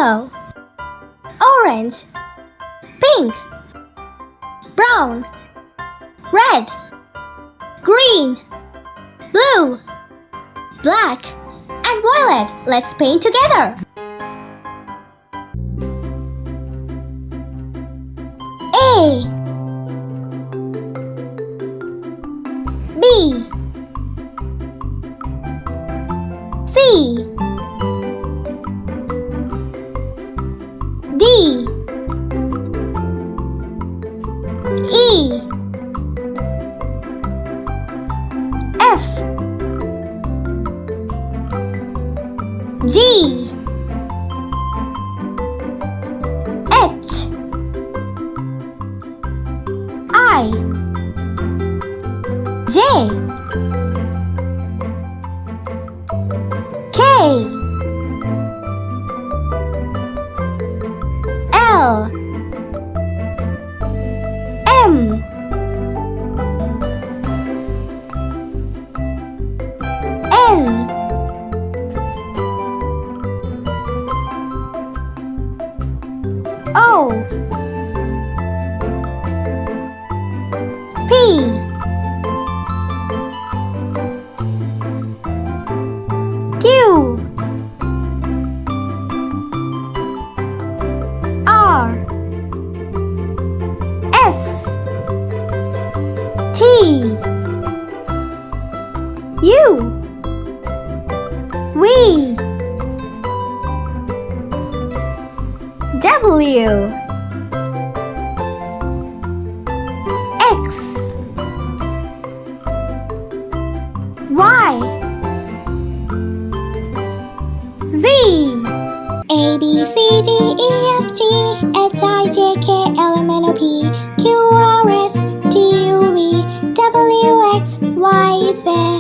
yellow, orange, pink, brown, red, green, blue, black, and violet. Let's paint together. A, B, C, D, E, F, G, H, I, J, K, L, M, N, O, P, Q, R, S, T, U, V, W, X, Y, Z, A, B, C, D, E, F, G, H, I, J, K, L, M, N, O, P, Q, R, S, T, U, V, W, X, Y, Z.